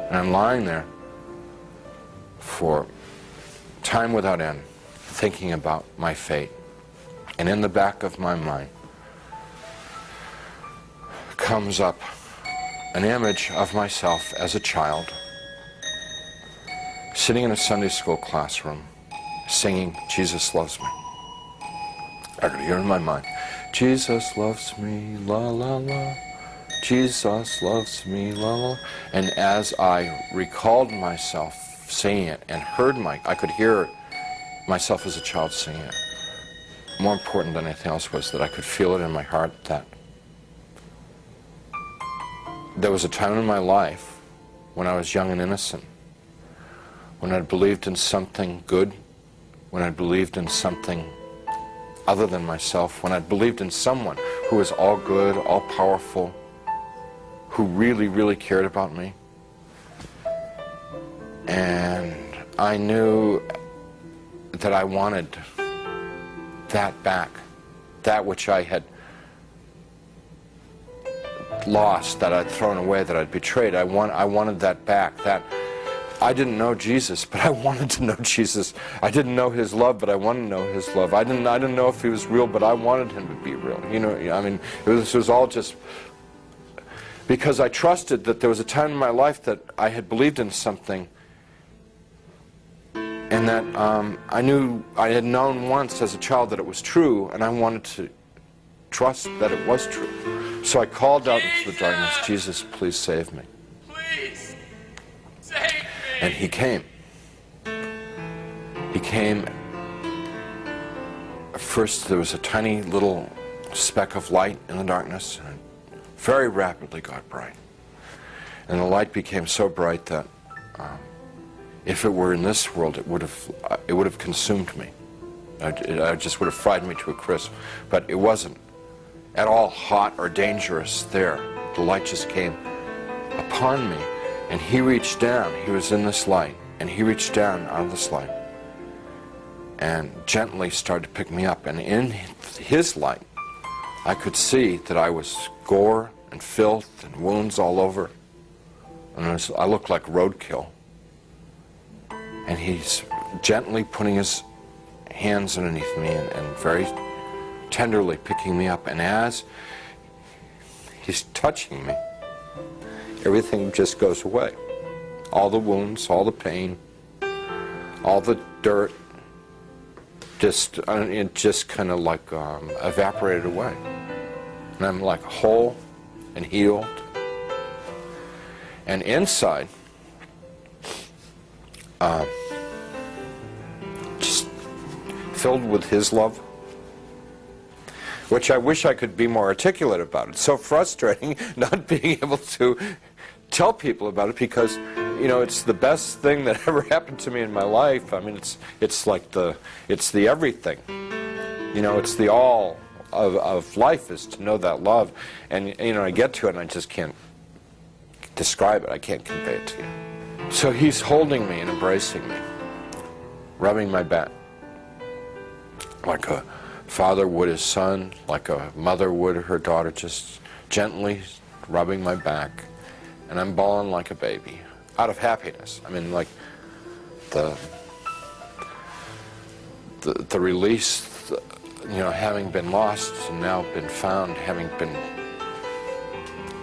And I'm lying there for time without end, thinking about my fate. And in the back of my mind comes up an image of myself as a child, sitting in a Sunday school classroom, singing, "Jesus loves me." I could hear in my mind, "Jesus loves me, la la la. Jesus loves me, la la." And as I recalled myself singing it and I could hear myself as a child singing it. More important than anything else was that I could feel it in my heart that there was a time in my life when I was young and innocent, when I believed in something good, when I believed in something other than myself, when I believed in someone who was all good, all powerful, who really, really cared about me. And I knew that I wanted that back, that which I had lost, that I'd thrown away, that I'd betrayed. I wanted that back. That I didn't know Jesus, but I wanted to know Jesus. I didn't know His love, but I wanted to know His love. I didn't know if He was real, but I wanted Him to be real. You know, I mean, it was all just because I trusted that there was a time in my life that I had believed in something, and that I knew I had known once as a child that it was true, and I wanted to trust that it was true. So I called out into the darkness, "Jesus, please save me." Please save me. And He came. He came. First there was a tiny little speck of light in the darkness, and it very rapidly got bright. And the light became so bright that if it were in this world, it would have consumed me. It just would have fried me to a crisp. But it wasn't at all hot or dangerous there. The light just came upon me, and He reached down. He was in this light, and He reached down out of this light and gently started to pick me up. And in His light, I could see that I was gore and filth and wounds all over, and I looked like roadkill. And He's gently putting His hands underneath me and very tenderly picking me up. And as He's touching me, everything just goes away. All the wounds, all the pain, all the dirt, it just kind of like evaporated away. And I'm like whole and healed. And inside, just filled with His love, which I wish I could be more articulate about. It's so frustrating not being able to tell people about it, because you know, it's the best thing that ever happened to me in my life. I mean, it's like it's the everything. You know, it's the all of life is to know that love. And you know, I get to it and I just can't describe it. I can't convey it to you. So He's holding me and embracing me, rubbing my back like a father would his son, like a mother would her daughter, just gently rubbing my back. And I'm bawling like a baby, out of happiness. I mean, like the release, you know, having been lost and now been found, having been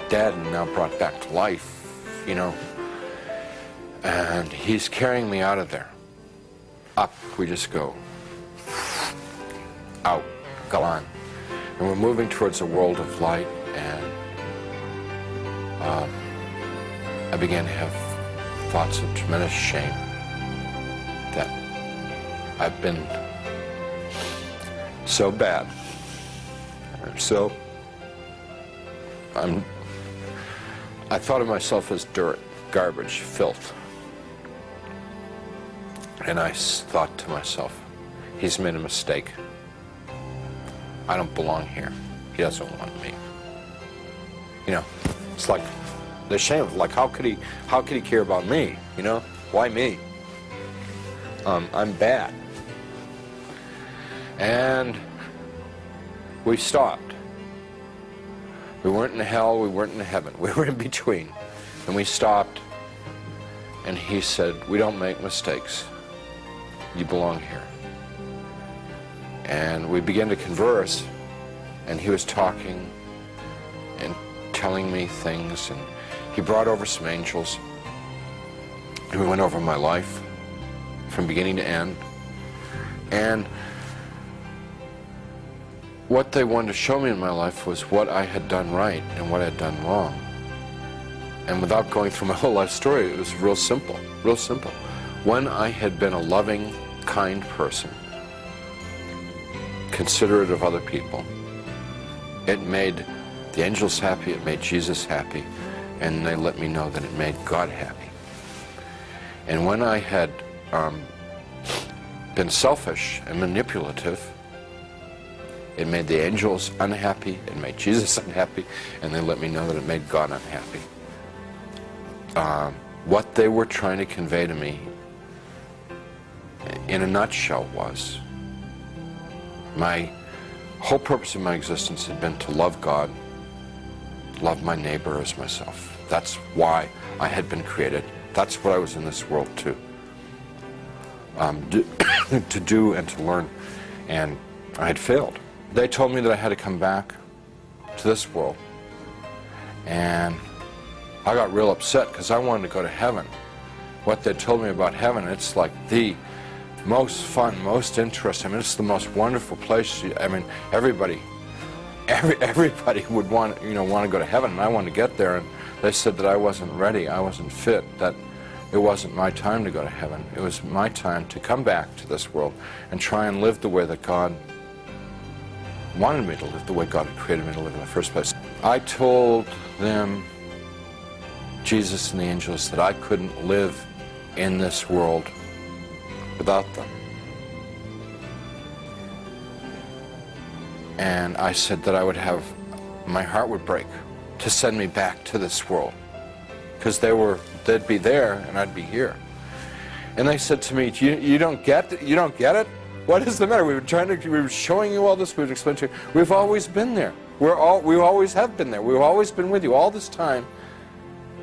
dead and now brought back to life, you know. And He's carrying me out of there. Up we just go. Out, gone. And we're moving towards a world of light, and I began to have thoughts of tremendous shame that I've been so bad. I thought of myself as dirt, garbage, filth. And I thought to myself, He's made a mistake. I don't belong here. He doesn't want me. You know, it's like the shame. Like, how could he care about me? You know, why me? I'm bad. And we stopped. We weren't in hell. We weren't in heaven. We were in between, and we stopped. And he said, we don't make mistakes. You belong here. And we began to converse, and he was talking and telling me things, and he brought over some angels, and we went over my life from beginning to end. And what they wanted to show me in my life was what I had done right and what I had done wrong. And without going through my whole life story, it was real simple, real simple. When I had been a loving, kind person, considerate of other people, it made the angels happy, it made Jesus happy, and they let me know that it made God happy. And when I had been selfish and manipulative, it made the angels unhappy, it made Jesus unhappy, and they let me know that it made God unhappy. What they were trying to convey to me, in a nutshell, was my whole purpose of my existence had been to love God, love my neighbor as myself. That's why I had been created. That's what I was in this world to do and to learn, and I had failed. They told me that I had to come back to this world, and I got real upset because I wanted to go to heaven. What they told me about heaven, it's like the most fun, most interesting. I mean, it's the most wonderful place. I mean, everybody would want to go to heaven, and I wanted to get there. And they said that I wasn't ready, I wasn't fit, that it wasn't my time to go to heaven. It was my time to come back to this world and try and live the way that God wanted me to live, the way God had created me to live in the first place. I told them, Jesus and the angels, that I couldn't live in this world without them. And I said that I would have, my heart would break to send me back to this world, because they'd be there and I'd be here. And they said to me, you don't get it? You don't get it? What is the matter? We were showing you all this, we would explain to you. We've always been there. We always have been there. We've always been with you all this time.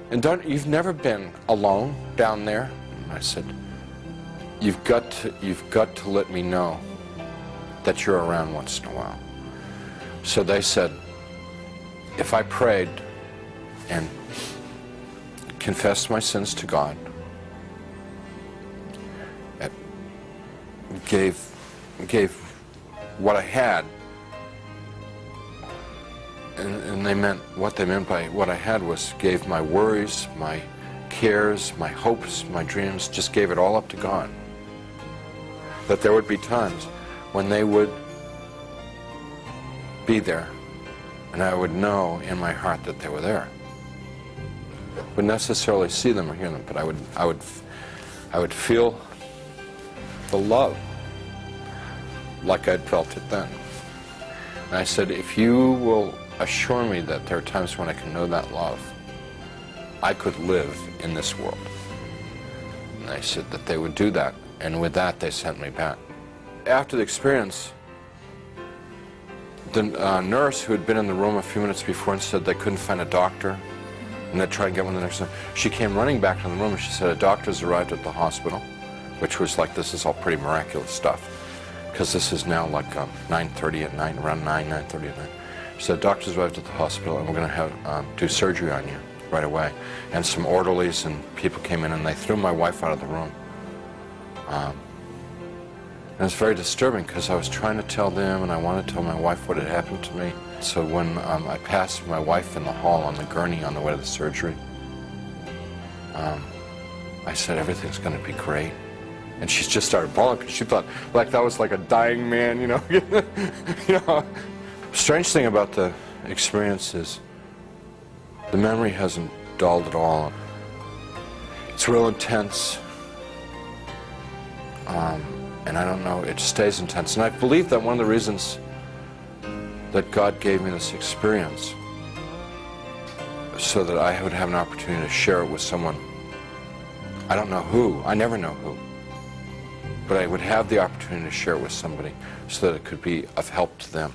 And you've never been alone down there. And I said, you've got to let me know that you're around once in a while. So they said, if I prayed and confessed my sins to God, gave what I had, and what they meant by what I had was gave my worries, my cares, my hopes, my dreams, just gave it all up to God. That there would be times when they would be there, and I would know in my heart that they were there. Wouldn't necessarily see them or hear them, but I would feel the love like I'd felt it then. And I said, if you will assure me that there are times when I can know that love, I could live in this world. And they said that they would do that, and with that they sent me back. After the experience, the nurse who had been in the room a few minutes before and said they couldn't find a doctor, and they'd try and get one the next time, she came running back to the room and she said, a doctor's arrived at the hospital, which was like, this is all pretty miraculous stuff, because this is now like 9:30 at night, around 9:30 at night. She said, doctor's arrived at the hospital and we're going to have do surgery on you right away. And some orderlies and people came in and they threw my wife out of the room. And it was very disturbing because I was trying to tell them and I wanted to tell my wife what had happened to me. So when I passed my wife in the hall on the gurney on the way to the surgery, I said, everything's going to be great. And she just started bawling because she thought like that was like a dying man, you know. You know. Strange thing about the experience is the memory hasn't dulled at all. It's real intense. And I don't know, it stays intense. And I believe that one of the reasons that God gave me this experience so that I would have an opportunity to share it with someone. I don't know who, I never know who, but I would have the opportunity to share it with somebody so that it could be of help to them.